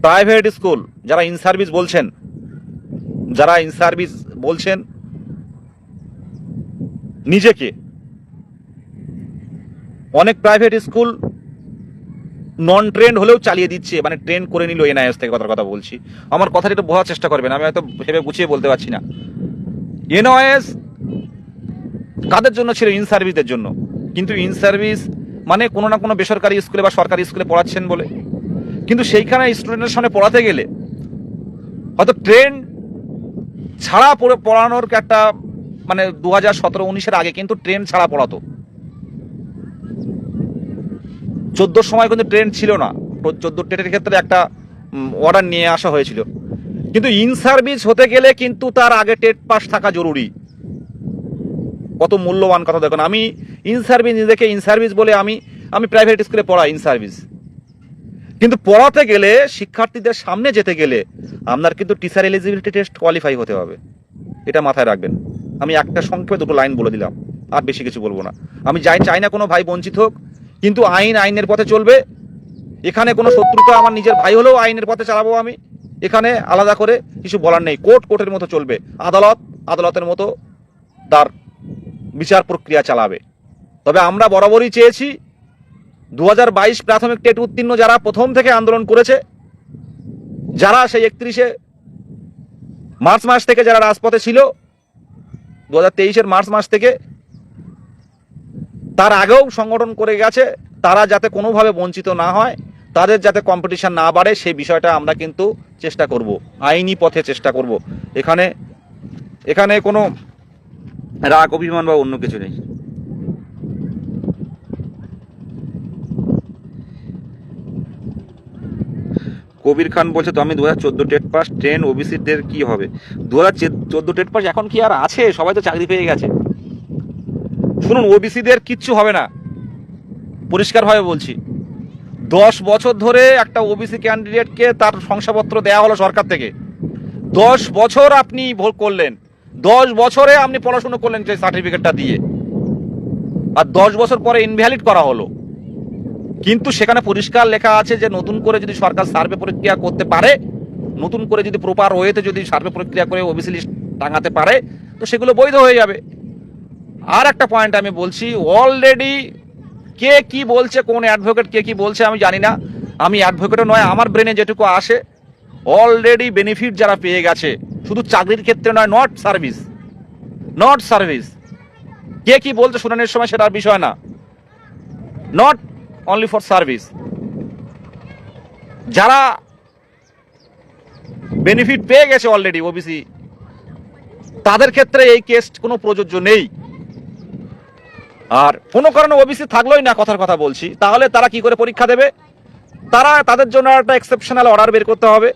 প্রাইভেট স্কুল যারা ইন সার্ভিস বলছেন নিজেকে, অনেক প্রাইভেট স্কুল নন ট্রেন্ড হলেও চালিয়ে দিচ্ছে, মানে ট্রেন করে নিল এনআইএস থেকে। কথা বলছি, আমার কথাটা একটু বোঝার চেষ্টা করবেন, আমি হয়তো ভেবে গুছিয়ে বলতে পারছি না। এনআইএস কাদের জন্য ছিল? ইন সার্ভিসদের জন্য। কিন্তু ইন সার্ভিস মানে কোনো না কোনো বেসরকারি স্কুলে বা সরকারি স্কুলে পড়াচ্ছেন বলে, কিন্তু সেইখানে স্টুডেন্টের সামনে পড়াতে গেলে হয়তো ট্রেন ছাড়া পড়ানোর একটা, মানে 2017-19-এর আগে কিন্তু ট্রেন ছাড়া পড়াতো। 14 সময় কিন্তু ট্রেন ছিল না। 14 টেটের ক্ষেত্রে একটা অর্ডার নিয়ে আসা হয়েছিল। কিন্তু ইন সার্ভিস হতে গেলে কিন্তু তার আগে টেট পাস থাকা জরুরি। কত মূল্যবান কথা দেখুন। আমি ইন সার্ভিস, নিজেকে ইন সার্ভিস বলে আমি প্রাইভেট স্কুলে পড়াই ইন সার্ভিস, কিন্তু পড়াতে গেলে, শিক্ষার্থীদের সামনে যেতে গেলে আপনার কিন্তু টিচার এলিজিবিলিটি টেস্ট কোয়ালিফাই হতে হবে। এটা মাথায় রাখবেন। আমি একটা সংক্ষেপে 2টো লাইন বলে দিলাম, আর বেশি কিছু বলবো না। আমি চাই না কোনো ভাই বঞ্চিত হোক, কিন্তু আইনের পথে চলবে। এখানে কোনো শত্রুতা, আমার নিজের ভাই হলেও আইনের পথে চালাবো আমি। এখানে আলাদা করে কিছু বলার নেই। কোর্টের মতো চলবে, আদালতের মতো তার বিচার প্রক্রিয়া চালাবে। তবে আমরা বরাবরই চেয়েছি 2022 প্রাথমিক টেট উত্তীর্ণ যারা প্রথম থেকে আন্দোলন করেছে, যারা সেই 31শে মার্চ মাস থেকে যারা রাজপথে ছিল, 2023-এর মার্চ মাস থেকে, তার আগেও সংগঠন করে গেছে, তারা যাতে কোনোভাবে বঞ্চিত না হয়, তাদের যাতে কম্পিটিশন না বাড়ে, সেই বিষয়টা আমরা কিন্তু চেষ্টা করব, আইনি পথে চেষ্টা করব। এখানে কোনো রাগ অভিমান বা অন্য কিছু নেই। কবির খান বলছে, তো আমি 2014 টেট পাস, ট্রেন ওবিসিদের কি হবে? 2014 টেট পাস এখন কি আর আছে? সবাই তো চাকরি পেয়ে গেছে। শুনুন, ওবিসিদের কিচ্ছু হবে না, পরিষ্কারভাবে বলছি। 10 বছর ধরে একটা ওবিসি ক্যান্ডিডেটকে তার শংসাপত্র দেওয়া হলো সরকার থেকে। 10 বছর আপনি ভোগ করলেন, 10 বছরে আপনি পড়াশুনো করলেন সেই সার্টিফিকেটটা দিয়ে, আর 10 বছর পরে ইনভ্যালিড করা হলো। কিন্তু সেখানে পরিষ্কার লেখা আছে যে নতুন করে যদি সরকার সার্ভে প্রক্রিয়া করতে পারে, নতুন করে যদি প্রপার ওয়েতে যদি সার্ভে প্রক্রিয়া করে ওবিসি লিস্ট টাঙাতে পারে, তো সেগুলো বৈধ হয়ে যাবে। আর একটা পয়েন্ট আমি বলছি, অলরেডি কে কি বলছে, কোন অ্যাডভোকেট কে কি বলছে আমি জানি না, আমি অ্যাডভোকেটও নয়, আমার ব্রেনে যেটুকু আসে, অলরেডি বেনিফিট যারা পেয়ে গেছে, শুধু চাকরির ক্ষেত্রে নয়, নট সার্ভিস, কে কি বলছে শুনানির সময় সেটার বিষয় না, নট অনলি ফর সার্ভিস, যারা বেনিফিট পেয়ে গেছে অলরেডি ওবিসি, তাদের ক্ষেত্রে এই কেস কোনো প্রযোজ্য নেই। আর কোনো কারণে ওবিসি থাকলোই না, কথার কথা বলছি, তাহলে তারা কি করে পরীক্ষা দেবে? তাদের জন্য একটা এক্সেপশনাল অর্ডার বের করতে হবে।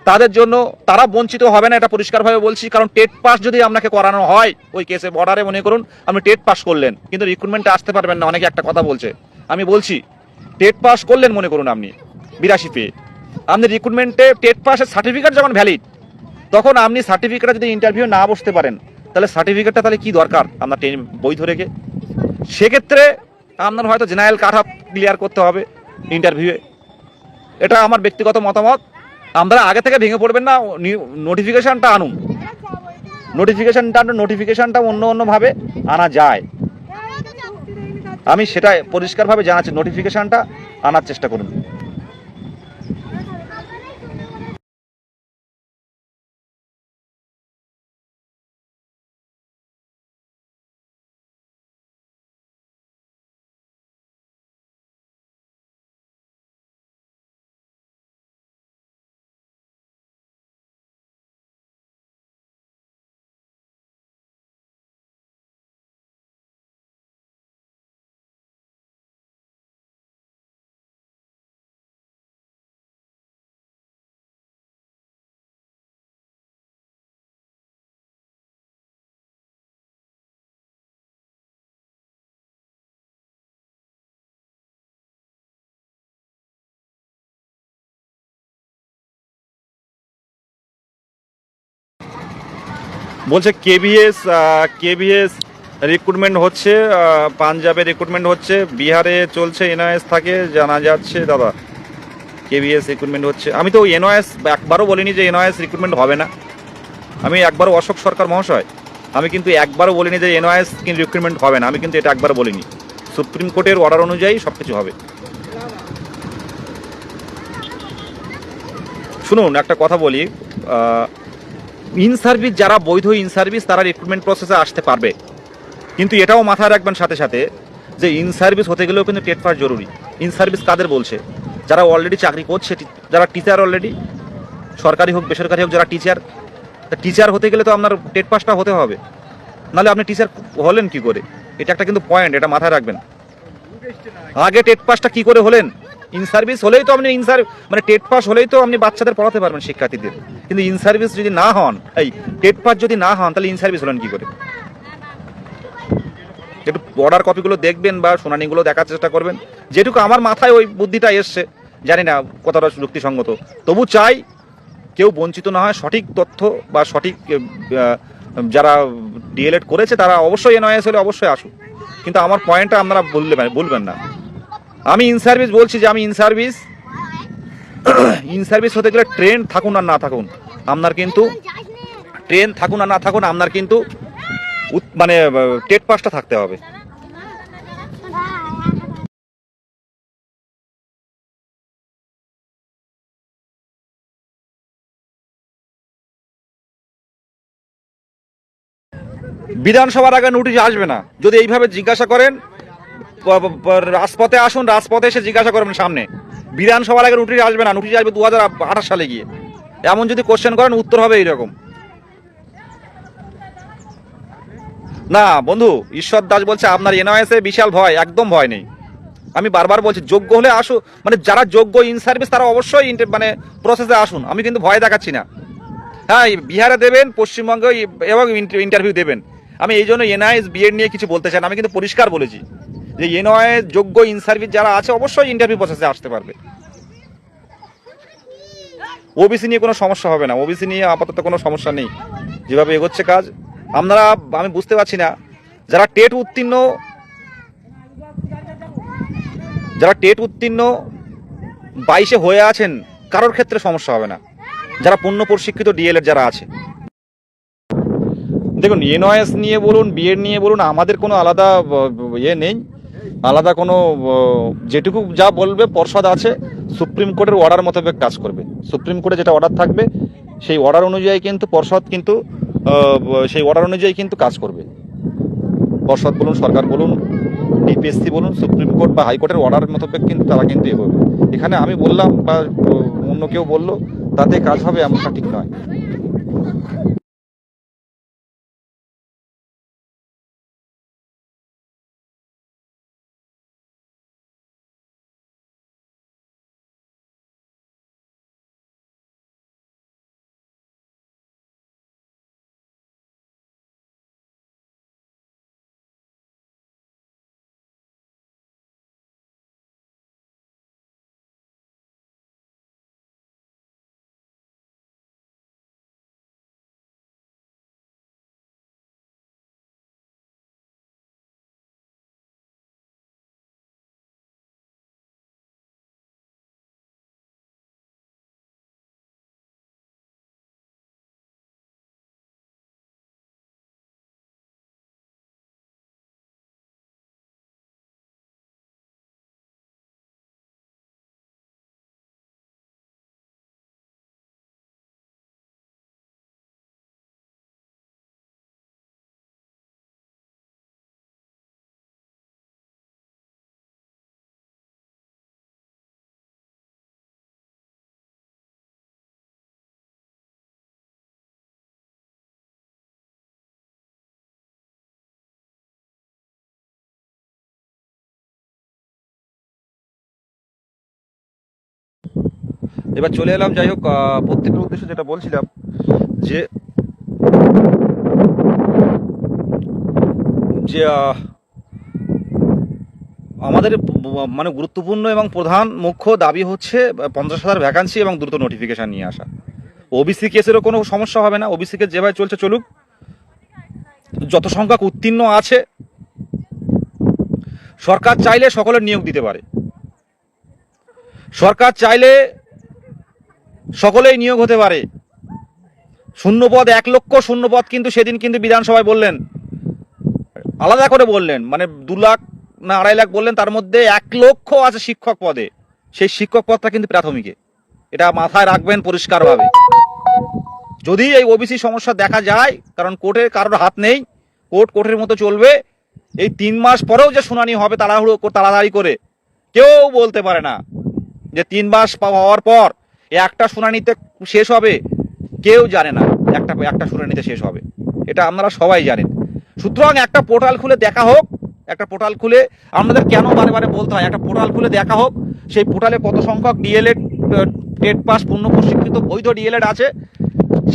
তাদের জন্য তারা বঞ্চিত হবে না, এটা পরিষ্কারভাবে বলছি। কারণ টেট পাস যদি আপনাকে করানো হয়, ওই কেসে অর্ডারে মনে করুন আপনি টেট পাস করলেন, কিন্তু রিক্রুটমেন্টে আসতে পারবেন না। অনেকে একটা কথা বলছে, আমি বলছি, টেট পাস করলেন মনে করুন আপনি 82 পেয়ে, আপনি রিক্রুটমেন্টে টেট পাসের সার্টিফিকেট যখন ভ্যালিড, তখন আপনি সার্টিফিকেটটা যদি ইন্টারভিউ না বসতে পারেন, তাহলে সার্টিফিকেটটা তাহলে কি দরকার আপনার বৈধ রেখে? সেক্ষেত্রে আপনার হয়তো জেনারেল কাট অফ ক্লিয়ার করতে হবে ইন্টারভিউয়ে। এটা আমার ব্যক্তিগত মতামত। আপনারা আগে থেকে ভেঙে পড়বেন না, নোটিফিকেশানটা আনুন, নোটিফিকেশানটা অন্যভাবে আনা যায়। আমি সেটা পরিষ্কারভাবে জানাচ্ছি, নোটিফিকেশানটা আনার চেষ্টা করুন। বলছে কেভিএস রিক্রুটমেন্ট হচ্ছে, পাঞ্জাবে রিক্রুটমেন্ট হচ্ছে, বিহারে চলছে, এনওএস থাকে জানা যাচ্ছে দাদা। কেভিএস রিক্রুটমেন্ট হচ্ছে। আমি তো এনওএস একবারও বলিনি যে এনওএস রিক্রুটমেন্ট হবে না। আমি একবারও অশোক সরকার মহাশয়, আমি কিন্তু একবারও বলিনি যে এনওএস কিন্তু রিক্রুটমেন্ট হবে না। আমি কিন্তু এটা একবারও বলিনি। সুপ্রিম কোর্টের অর্ডার অনুযায়ী সব কিছু হবে। শুনুন একটা কথা বলি, ইন সার্ভিস যারা বৈধ ইন সার্ভিস তারা রিক্রুটমেন্ট প্রসেসে আসতে পারবে, কিন্তু এটাও মাথায় রাখবেন সাথে সাথে যে ইন সার্ভিস হতে গেলেও কিন্তু টেট পাস জরুরি। ইন সার্ভিস কাদের বলছে? যারা অলরেডি চাকরি করছে, যারা টিচার অলরেডি, সরকারি হোক বেসরকারি হোক, যারা টিচার হতে গেলে তো আপনার টেট পাসটা হতে হবে, নাহলে আপনি টিচার হলেন কি করে? এটা একটা কিন্তু পয়েন্ট, এটা মাথায় রাখবেন। আগে টেট পাসটা কি করে হলেন? ইন সার্ভিস হলেই তো আপনি মানে টেট পাস হলেই তো আপনি বাচ্চাদের পড়াতে পারবেন, শিক্ষার্থীদের। কিন্তু ইন সার্ভিস যদি না হন, এই টেট পাস যদি না হন, তাহলে ইন সার্ভিস হলেন কি করে? একটু অর্ডার কপিগুলো দেখবেন বা শুনানিগুলো দেখার চেষ্টা করবেন। যেটুকু আমার মাথায় ওই বুদ্ধিটা এসছে, জানি না কতটা যুক্তিসঙ্গত, তবু চাই কেউ বঞ্চিত না হয়। সঠিক তথ্য বা সঠিক যারা ডিএলএড করেছে তারা অবশ্যই এনওএস হলে অবশ্যই আসুক, কিন্তু আমার পয়েন্টটা আপনারা বলবেন না। আমি ইন সার্ভিস বলছি যে আমি ইন সার্ভিস হতে গেলে ট্রেন থাকুন আর না থাকুন আপনার কিন্তু আপনার কিন্তু মানে টেট পাসটা থাকতে হবে। বিধানসভার আগে নোটিশ আসবে না। যদি এইভাবে জিজ্ঞাসা করেন, রাজপথে আসুন, রাজপথে এসে জিজ্ঞাসা করবেন সামনে। বিধানসভার আগে নোটিশ আসবে না, নোটিশ আসবে 2028 সালে গিয়ে। এমন যদি কোশ্চেন করেন উত্তর হবে এইরকম। না বন্ধু, ঈশ্বর দাস বলছে আপনার এনওএস এ বিশাল ভয়। একদম ভয় নেই। আমি বারবার বলছি যোগ্য হলে আসুন, মানে যারা যোগ্য ইন সার্ভিস তারা অবশ্যই মানে প্রসেসে আসুন। আমি কিন্তু ভয় দেখাচ্ছি না। হ্যাঁ, বিহারে দেবেন, পশ্চিমবঙ্গে এবং ইন্টারভিউ দেবেন। আমি এই জন্য এনআইএস বিএড নিয়ে কিছু বলতে চাই না। আমি কিন্তু পরিষ্কার বলেছি যে এনআইএস যোগ্য ইন সার্ভিস যারা আছে অবশ্যই ইন্টারভিউ প্রসেসে আসতে পারবে। ওবিসি নিয়ে কোনো সমস্যা হবে না। ওবিসি নিয়ে আপাতত কোনো সমস্যা নেই, যেভাবে এগোচ্ছে কাজ। আপনারা, আমি বুঝতে পারছি না, যারা টেট উত্তীর্ণ 22-এ হয়ে আছেন, কারোর ক্ষেত্রে সমস্যা হবে না। যারা পূর্ণ প্রশিক্ষিত ডিএলএড যারা আছে, দেখুন এনওএস নিয়ে বলুন, বিএড নিয়ে বলুন, আমাদের কোনো আলাদা ইয়ে নেই, আলাদা কোনো, যেটুকু যা বলবে পর্ষদ আছে, সুপ্রিম কোর্টের অর্ডার মোতাবেক কাজ করবে। সুপ্রিম কোর্টে যেটা অর্ডার থাকবে সেই অর্ডার অনুযায়ী কিন্তু পর্ষদ কিন্তু সেই অর্ডার অনুযায়ী কিন্তু কাজ করবে। পর্ষদ বলুন, সরকার বলুন, ডিপিএসসি বলুন, সুপ্রিম কোর্ট বা হাইকোর্টের অর্ডার মোতাবেক কিন্তু তারা কিন্তু এগোবে। এখানে আমি বললাম বা অন্য কেউ বললো তাতে কাজ হবে এমনটা ঠিক নয়। এবার চলে এলাম, যাই হোক, প্রত্যেকের উদ্দেশ্যে যেটা বলছিলাম যে যে আমাদের মানে গুরুত্বপূর্ণ এবং প্রধান মুখ্য দাবি হচ্ছে 50,000 ভ্যাকান্সি এবং দ্রুত নোটিফিকেশান নিয়ে আসা। ওবিসি কেসেরও কোনো সমস্যা হবে না, ওবিসি কেস যেভাবে চলছে চলুক, যত সংখ্যক উত্তীর্ণ আছে, সরকার চাইলে সকলের নিয়োগ দিতে পারে। সরকার চাইলে সকলেই নিয়োগ হতে পারে। শূন্যপদ 1 লক্ষ শূন্যপদ কিন্তু সেদিন কিন্তু বিধানসভায় বললেন, আলাদা করে বললেন, মানে 2 লাখ না 2.5 লাখ বললেন, তার মধ্যে 1 লক্ষ আছে শিক্ষক পদে। সেই শিক্ষক পদটা কিন্তু প্রাথমিকে, এটা মাথায় রাখবেন পরিষ্কারভাবে। যদি এই ওবিসি সমস্যা দেখা যায়, কারণ কোর্টে কারোর হাত নেই, কোর্টের মতো চলবে। এই 3 মাস পরেও যে শুনানি হবে তাড়াতাড়ি করে, কেউ বলতে পারে না যে 3 মাস হওয়ার পর একটা শুনানিতে শেষ হবে। কেউ জানে না একটা শুনানিতে শেষ হবে, এটা আপনারা সবাই জানেন। সুতরাং একটা পোর্টাল খুলে দেখা হোক, একটা পোর্টাল খুলে, আমাদের কেন বারে বারে বলতে হয়, একটা পোর্টাল খুলে দেখা হোক সেই পোর্টালে কত সংখ্যক ডিএলএড, টেট পাস, পূর্ণ প্রশিক্ষিত বৈধ ডিএলএড আছে,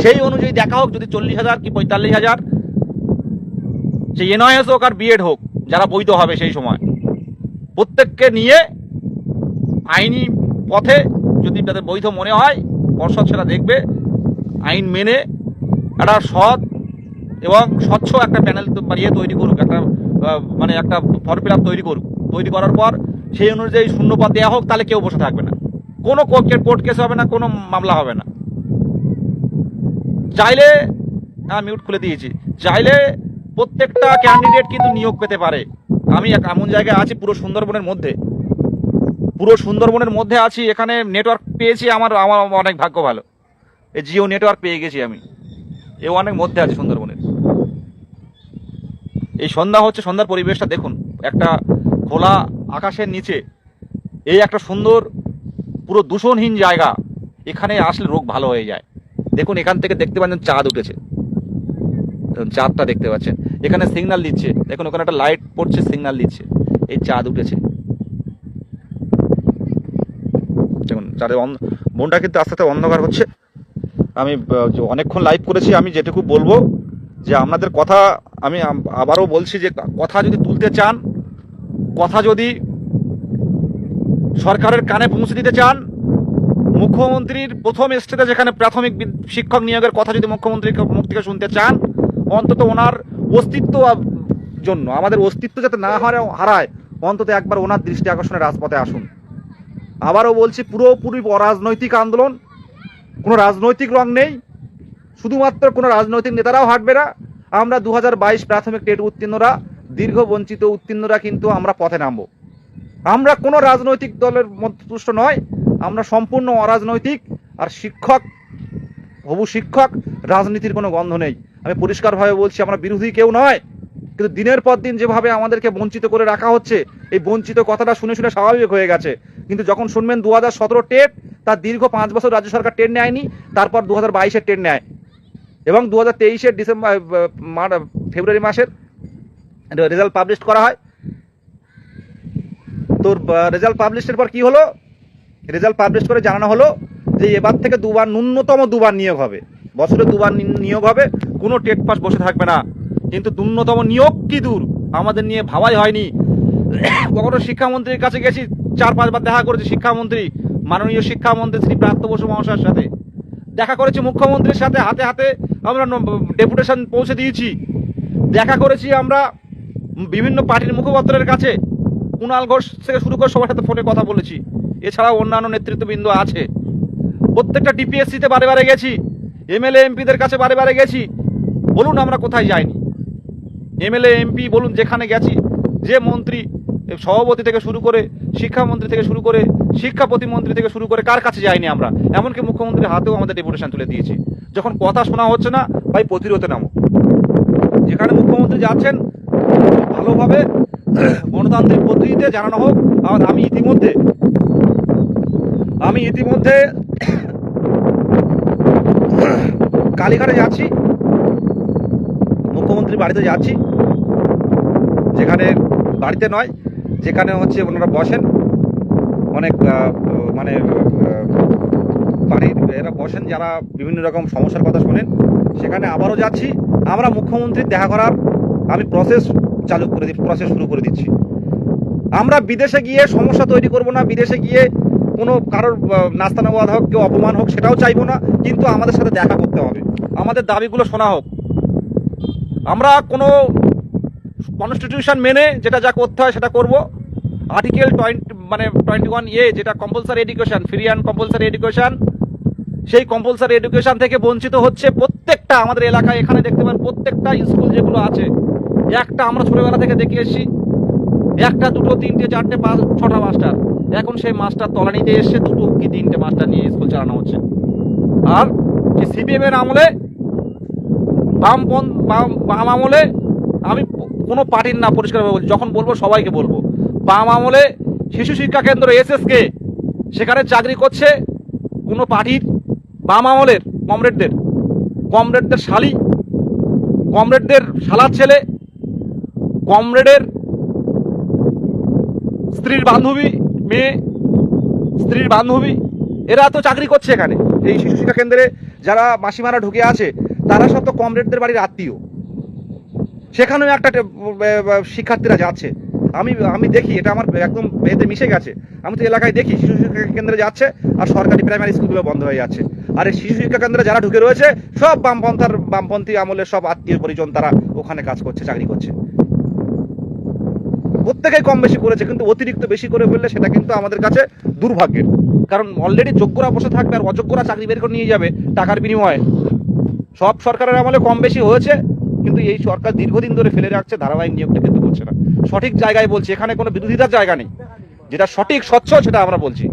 সেই অনুযায়ী দেখা হোক। যদি 40,000 কি 45,000, সে এনআইএস হোক আর বিএড হোক, যারা বৈধ হবে সেই সময় প্রত্যেককে নিয়ে আইনি পথে, যদি তাদের বৈধ মনে হয়, পর্ষদ সেটা দেখবে, আইন মেনে একটা সৎ এবং স্বচ্ছ একটা প্যানেল তৈরি করুক, একটা মানে একটা ফর্ম ফিল আপ তৈরি করার পর সেই অনুযায়ী শূন্যপদ দেওয়া হোক। তাহলে কেউ বসে থাকবে না, কোনো কোর্ট কেস হবে না, কোনো মামলা হবে না। চাইলে, মিউট খুলে দিয়েছি, চাইলে প্রত্যেকটা ক্যান্ডিডেট কিন্তু নিয়োগ পেতে পারে। আমি এমন জায়গায় আছি, পুরো সুন্দরবনের মধ্যে আছি, এখানে নেটওয়ার্ক পেয়েছি, আমার অনেক ভাগ্য ভালো। এই জিও নেটওয়ার্ক পেয়ে গেছি আমি, এও অনেক মধ্যে আছে সুন্দরবনের। এই সন্ধ্যা হচ্ছে, সন্ধ্যার পরিবেশটা দেখুন, একটা খোলা আকাশের নিচে এই একটা সুন্দর পুরো দূষণহীন জায়গা, এখানে আসলে রোগ ভালো হয়ে যায়। দেখুন এখান থেকে দেখতে পাচ্ছেন চাঁদ উঠেছে, চাঁদটা দেখতে পাচ্ছেন, এখানে সিগন্যাল দিচ্ছে, দেখুন ওখানে একটা লাইট পড়ছে, সিগন্যাল দিচ্ছে, এই চাঁদ উঠেছে। দেখুন চাঁদের মনটা কিন্তু আস্তে আস্তে অন্ধকার হচ্ছে। আমি অনেকক্ষণ লাইভ করেছি, আমি যেটুকু বলবো যে আপনাদের কথা, আমি আবারও বলছি যে কথা যদি তুলতে চান, কথা যদি সরকারের কানে পৌঁছে দিতে চান, মুখ্যমন্ত্রীর প্রথম স্টেজে যেখানে প্রাথমিক শিক্ষক নিয়োগের কথা যদি মুখ্যমন্ত্রীর মুখ থেকে শুনতে চান, অন্তত ওনার অস্তিত্ব জন্য, আমাদের অস্তিত্ব যাতে না হারায়, অন্তত একবার ওনার দৃষ্টি আকর্ষণে রাজপথে আসুন। আবারও বলছি, পুরোপুরি অরাজনৈতিক আন্দোলন, কোনো রাজনৈতিক রং নেই, শুধুমাত্র কোনো রাজনৈতিক নেতারাও হাঁটবে না। আমরা 2022 প্রাথমিক টেট উত্তীর্ণরা, দীর্ঘ বঞ্চিত উত্তীর্ণরা কিন্তু আমরা পথে নামবো। আমরা কোনো রাজনৈতিক দলের মধ্যস্থ নয়, আমরা সম্পূর্ণ অরাজনৈতিক। আর হবু শিক্ষক, রাজনীতির কোনো গন্ধ নেই। আমি পরিষ্কারভাবে বলছি, আমরা বিরোধী কেউ নয়, কিন্তু দিনের পর দিন যেভাবে আমাদেরকে বঞ্চিত করে রাখা হচ্ছে, এই বঞ্চিত কথাটা শুনে শুনে স্বাভাবিক হয়ে গেছে। কিন্তু যখন শুনবেন 2017 টেট, তার দীর্ঘ 5 বছর রাজ্য সরকার টেট নেয়নি, তারপর 2022-এর টেট নেয়, এবং 2023-এর ফেব্রুয়ারি মাসের রেজাল্ট পাবলিশ করা হয়। তো রেজাল্ট পাবলিশের পর কি হলো, রেজাল্ট পাবলিশ করে জানানো হলো যে এবার থেকে ন্যূনতম 2 বার নিয়োগ হবে, বছরে 2 বার নিয়োগ হবে, কোনো টেট পাস বসে থাকবে না। কিন্তু ন্যূনতম নিয়োগ কি দূর, আমাদের নিয়ে ভাবাই হয়নি। কখনো শিক্ষামন্ত্রীর কাছে গেছি, 4-5 বার দেখা করেছি শিক্ষামন্ত্রী, মাননীয় শিক্ষামন্ত্রী শ্রী প্রাপ্ত বসু মহাশয়ের সাথে দেখা করেছি, মুখ্যমন্ত্রীর সাথে হাতে হাতে আমরা ডেপুটেশন পৌঁছে দিয়েছি। দেখা করেছি আমরা বিভিন্ন পার্টির মুখপাত্রের কাছে, কুণাল ঘোষ থেকে শুরু করে সবার সাথে ফোনে কথা বলেছি। এছাড়াও অন্যান্য নেতৃত্ববৃন্দ আছে, প্রত্যেকটা ডিপিএসসিতে বারে বারে গেছি, এমএলএ এমপিদের কাছে বারে বারে গেছি। বলুন আমরা কোথায় যাইনি? এমএলএ এমপি বলুন, যেখানে গেছি, যে মন্ত্রী, সভাপতি থেকে শুরু করে, শিক্ষামন্ত্রী থেকে শুরু করে, শিক্ষা প্রতিমন্ত্রী থেকে শুরু করে, কার কাছে যাইনি আমরা? এমনকি মুখ্যমন্ত্রীর হাতেও আমাদের ডেপুটেশন তুলে দিয়েছি। যখন কথা শোনা হচ্ছে না, ভাই প্রতিরোধে নামো। যেখানে মুখ্যমন্ত্রী যাচ্ছেন, ভালোভাবে গণতান্ত্রিক পদ্ধতিতে জানানো হোক। আমি ইতিমধ্যে কালীঘাটে যাচ্ছি, মুখ্যমন্ত্রীর বাড়িতে যাচ্ছি, যেখানে বাড়িতে নয়, যেখানে হচ্ছে ওনারা বসেন, অনেক মানে বাড়ির এরা বসেন, যারা বিভিন্ন রকম সমস্যার কথা শোনেন, সেখানে আবারও যাচ্ছি। আমরা মুখ্যমন্ত্রীর দেখা করার আমি প্রসেস শুরু করে দিচ্ছি। আমরা বিদেশে গিয়ে সমস্যা তৈরি করব না, বিদেশে গিয়ে কোনো কারোর নাস্তানাবাদ হোক, কেউ অপমান হোক, সেটাও চাইবো না। কিন্তু আমাদের সাথে দেখা করতে হবে, আমাদের দাবিগুলো শোনা হোক। আমরা কোনো কনস্টিটিউশন মেনে যেটা যা করতে হয় সেটা করব। আর্টিকেল 21A যেটা compulsory education, free and compulsory education, সেই কম্পালসারি এডুকেশন থেকে বঞ্চিত হচ্ছে প্রত্যেকটা আমাদের এলাকায়। এখানে দেখতে পারেন প্রত্যেকটা স্কুল যেগুলো আছে, একটা আমরা ছোটবেলা থেকে দেখে এসেছি, একটা দুটো তিনটে চারটে পাঁচ ছটা মাস্টার। এখন সেই মাস্টার তলানিতে এসে দুটো কি তিনটে মাস্টার নিয়ে স্কুল চালানো হচ্ছে। আর যে সিপিএম এর আমলে, বাম আমলে, আমি কোনো পার্টির না পরিষ্কারভাবে বলছি, যখন বলবো সবাইকে বলবো, বাম আমলে শিশু শিক্ষা কেন্দ্র SSK সেখানে চাকরি করছে কোনো পার্টির বাম আমলের কমরেডদের শালি, কমরেডদের শালার ছেলে, কমরেডের স্ত্রীর বান্ধবী, মেয়ে স্ত্রীর বান্ধবী, এরা তো চাকরি করছে এখানে। এই শিশু শিক্ষা কেন্দ্রে যারা মাসিমারা ঢুকে আছে তারা সব তো কমরেডদের বাড়ির আত্মীয়। সেখানেও একটা শিক্ষার্থীরা যাচ্ছে, আমি দেখি, এটা আমার একদম এতে মিশে গেছে। আমি তো এলাকায় দেখি শিশু শিক্ষা কেন্দ্রে যাচ্ছে, আর সরকারি প্রাইমারি স্কুলগুলো বন্ধ হয়ে যাচ্ছে। আর এই শিশু শিক্ষা কেন্দ্রে যারা ঢুকে রয়েছে সব বামপন্থী আমলের সব আত্মীয় পরিজন, তারা ওখানে কাজ করছে, চাকরি করছে। প্রত্যেকেই কম বেশি করেছে, কিন্তু অতিরিক্ত বেশি করে ফেললে সেটা কিন্তু আমাদের কাছে দুর্ভাগ্যের। কারণ অলরেডি যোগ্যরা বসে থাকবে আর অযোগ্যরা চাকরি বের করে নিয়ে যাবে টাকার বিনিময়ে। সব সরকারের আমলে কম বেশি হয়েছে, কিন্তু এই সরকার দীর্ঘদিন ধরে ফেলে রাখছে, ধারাবাহিক নিয়োগটা কিন্তু করছে না। সঠিক জায়গায় বলছি, এখানে কোনো বিরোধিতার জায়গা নেই, যেটা সঠিক স্বচ্ছ সেটা আমরা বলছি।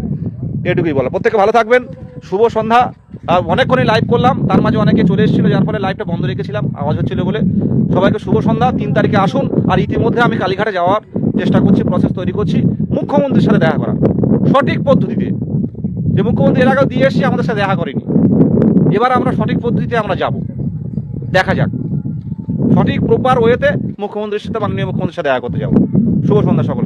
এটুকুই বলা। প্রত্যেকে ভালো থাকবেন, শুভ সন্ধ্যা। আর অনেকক্ষণই লাইভ করলাম, তার মাঝে অনেকে চলে এসেছিল, যার ফলে লাইভটা বন্ধ রেখেছিলাম, আওয়াজ হচ্ছিল বলে। সবাইকে শুভ সন্ধ্যা। 3 তারিখে আসুন। আর ইতিমধ্যে আমি কালীঘাটে যাওয়ার চেষ্টা করছি, প্রসেস তৈরি করছি, মুখ্যমন্ত্রীর সাথে দেখা করা সঠিক পদ্ধতিতে। যে মুখ্যমন্ত্রী এর আগেও দিয়ে এসেছি, আমাদের সাথে দেখা করেনি, এবার আমরা সঠিক পদ্ধতিতে আমরা যাব। দেখা যাক, সঠিক প্রপার ওয়েতে মুখ্যমন্ত্রীর সাথে, মাননীয় মুখ্যমন্ত্রীর সাথে দেখা করতে যাবো। শুভ সন্ধ্যা সকল।